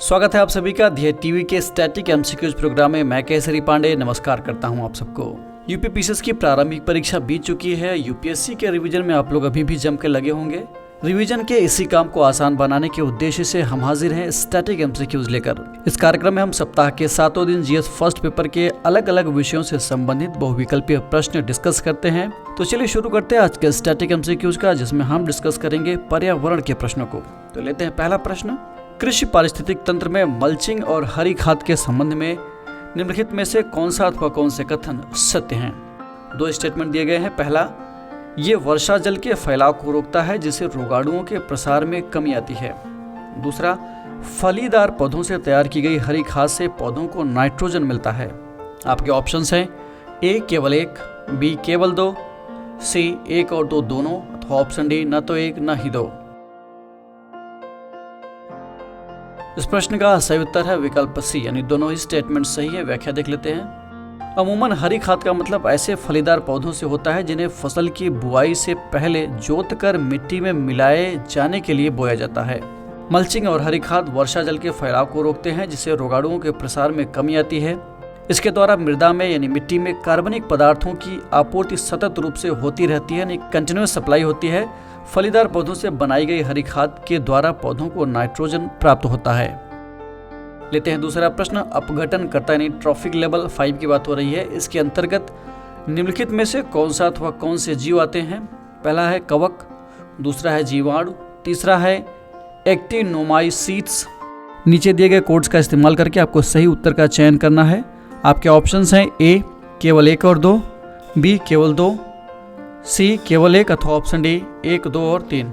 स्वागत है आप सभी का ध्येय टीवी के स्टैटिक एमसीक्यूज प्रोग्राम में। मैं केसरी पांडे नमस्कार करता हूं आप सबको। यूपीपीसीएस की प्रारंभिक परीक्षा बीत चुकी है। यूपीएससी के रिवीजन में आप लोग अभी भी जम के लगे होंगे। रिवीजन के इसी काम को आसान बनाने के उद्देश्य से हम हाजिर हैं स्टैटिक एमसीक्यूज लेकर। इस कार्यक्रम में हम सप्ताह के 7 दिन जीएस फर्स्ट पेपर के अलग अलग विषयों से संबंधित बहुविकल्पीय प्रश्न डिस्कस करते हैं। तो चलिए शुरू करते हैं आज के स्टैटिक एमसीक्यूज का, जिसमें हम डिस्कस करेंगे पर्यावरण के प्रश्नों को। तो लेते हैं पहला प्रश्न। कृषि पारिस्थितिक तंत्र में मल्चिंग और हरी खाद के संबंध में निम्नलिखित में से कौन सा अथवा कौन से कथन सत्य हैं? 2 स्टेटमेंट दिए गए हैं। पहला, ये वर्षा जल के फैलाव को रोकता है जिससे रोगाणुओं के प्रसार में कमी आती है। दूसरा, फलीदार पौधों से तैयार की गई हरी खाद से पौधों को नाइट्रोजन मिलता है। आपके ऑप्शंस हैं ए केवल 1, बी केवल 2, सी 1 और 2 दोनों, अथवा ऑप्शन डी न तो 1 न ही 2। इस प्रश्न का सही उत्तर है विकल्प सी, यानी दोनों ही स्टेटमेंट सही है। व्याख्या देख लेते हैं। अमूमन हरी खाद का मतलब ऐसे फलीदार पौधों से होता है जिन्हें फसल की बुआई से पहले जोत कर मिट्टी में मिलाए जाने के लिए बोया जाता है। मल्चिंग और हरी खाद वर्षा जल के फैलाव को रोकते हैं जिससे रोगाणुओं के प्रसार में कमी आती है। इसके द्वारा मृदा में यानी मिट्टी में कार्बनिक पदार्थों की आपूर्ति सतत रूप से होती रहती है, यानी कंटिन्यूअस सप्लाई होती है। फलीदार पौधों से बनाई गई हरी खाद के द्वारा पौधों को नाइट्रोजन प्राप्त होता है। लेते हैं दूसरा प्रश्न। अपघटन करता यानी ट्रॉफिक लेवल 5 की बात हो रही है। इसके अंतर्गत निम्नलिखित में से कौन सा अथवा कौन से जीव आते हैं? पहला है कवक, दूसरा है जीवाणु, तीसरा है एक्टिनोमाइसीट्स। नीचे दिए गए कोड्स का इस्तेमाल करके आपको सही उत्तर का चयन करना है। आपके ऑप्शंस हैं ए केवल 1 और 2, बी केवल 2, सी केवल 1 अथवा ऑप्शन डी 1, 2 और 3।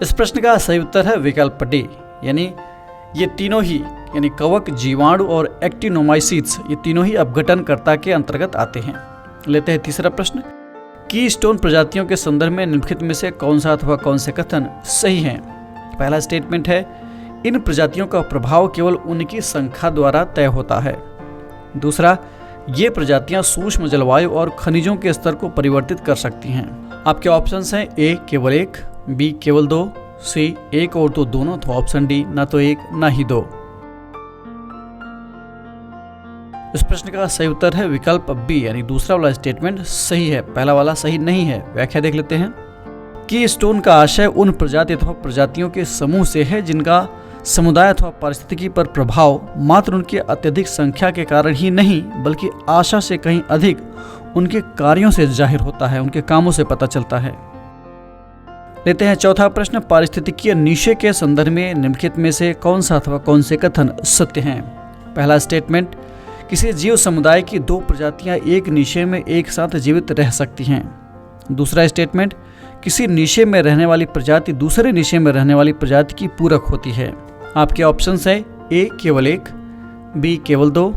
इस प्रश्न का सही उत्तर है विकल्प डी, यानी ये तीनों ही यानी कवक, जीवाणु और एक्टिनोमाइसीट्स ये तीनों ही अपघटनकर्ता के अंतर्गत आते हैं। लेते हैं तीसरा प्रश्न। कीस्टोन प्रजातियों के संदर्भ में निम्नलिखित में से कौन सा अथवा कौन से कथन सही हैं? पहला स्टेटमेंट है इन प्रजातियों का प्रभाव केवल उनकी संख्या द्वारा तय होता है। दूसरा, ये प्रजातियां सूक्ष्म जलवायु और खनिजों के स्तर को परिवर्तित कर सकती हैं। आपके ऑप्शंस हैं ए केवल 1, बी केवल 2, सी 1 और 2 दोनों, तो ऑप्शन डी न तो 1 न ही 2। इस प्रश्न का सही उत्तर है विकल्प बी, यानी दूसरा वाला स्टेटमेंट सही है, पहला वाला सही नहीं है। व्याख्या देख लेते हैं। कीस्टोन का आशय उन प्रजाति अथवा प्रजातियों के समूह से है जिनका समुदाय अथवा पारिस्थितिकी पर प्रभाव मात्र उनकी अत्यधिक संख्या के कारण ही नहीं बल्कि आशा से कहीं अधिक उनके कार्यों से जाहिर होता है, उनके कामों से पता चलता है। लेते हैं चौथा प्रश्न। पारिस्थितिकीय नीशे के संदर्भ में निम्नलिखित में से कौन सा अथवा कौन से कथन सत्य हैं? पहला स्टेटमेंट, किसी जीव समुदाय की 2 प्रजातियां एक नीशे में एक साथ जीवित रह सकती हैं। दूसरा स्टेटमेंट, किसी नीशे में रहने वाली प्रजाति दूसरे नीशे में रहने वाली प्रजाति की पूरक होती है। आपके ऑप्शंस है ए केवल 1, बी केवल 2,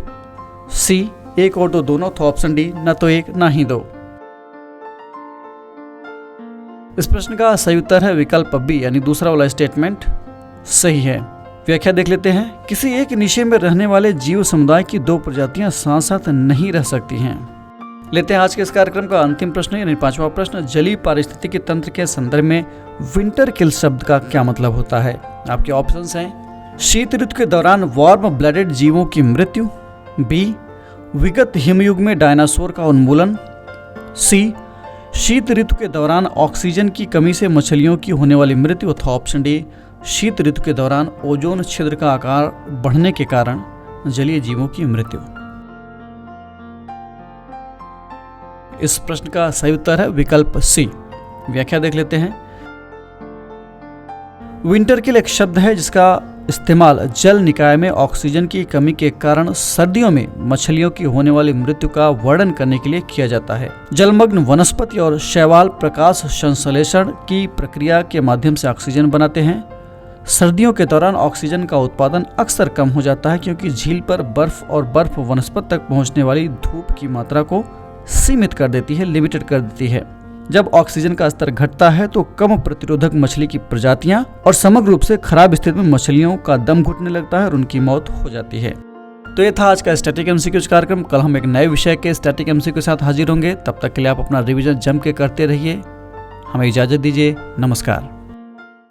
सी 1 और 2 दोनों, तो ऑप्शन डी न तो 1 न ही 2। इस प्रश्न का सही उत्तर है विकल्प बी, यानी दूसरा वाला स्टेटमेंट सही है। व्याख्या देख लेते हैं। किसी एक नीशे में रहने वाले जीव समुदाय की 2 प्रजातियां साथ साथ नहीं रह सकती हैं। लेते हैं आज के इस कार्यक्रम का अंतिम प्रश्न, यानी 5वां प्रश्न। जलीय पारिस्थितिकी तंत्र के संदर्भ में विंटर किल शब्द का क्या मतलब होता है? आपके ऑप्शंस हैं शीत ऋतु के दौरान वार्म ब्लडेड जीवों की मृत्यु, बी विगत हिमयुग में डायनासोर का उन्मूलन, सी शीत ऋतु के दौरान ऑक्सीजन की कमी से मछलियों की होने वाली मृत्यु, अथवा ऑप्शन डी शीत ऋतु के दौरान ओजोन छिद्र का आकार बढ़ने के कारण जलीय जीवों की मृत्यु। इस प्रश्न का सही उत्तर है विकल्प सी। व्याख्या देख लेते हैं। विंटर किल एक शब्द है जिसका इस्तेमाल जल निकाय में ऑक्सीजन की कमी के कारण सर्दियों में मछलियों की होने वाली मृत्यु का वर्णन करने के लिए किया जाता है। जलमग्न वनस्पति और शैवाल प्रकाश संश्लेषण की प्रक्रिया के माध्यम से ऑक्सीजन बनाते हैं। सर्दियों के दौरान ऑक्सीजन का उत्पादन अक्सर कम हो जाता है क्योंकि झील पर बर्फ और बर्फ वनस्पति तक पहुंचने वाली धूप की मात्रा को सीमित कर देती है, लिमिटेड कर देती है। जब ऑक्सीजन का स्तर घटता है तो कम प्रतिरोधक मछली की प्रजातियां और समग्र रूप से खराब स्थिति में मछलियों का दम घुटने लगता है और उनकी मौत हो जाती है। तो ये था आज का स्टैटिक एमसीक्यूज कार्यक्रम। कल हम एक नए विषय के स्टैटिक एमसीक्यू के साथ हाजिर होंगे। तब तक के लिए आप अपना रिवीजन जम के करते रहिए। हमें इजाजत दीजिए। नमस्कार।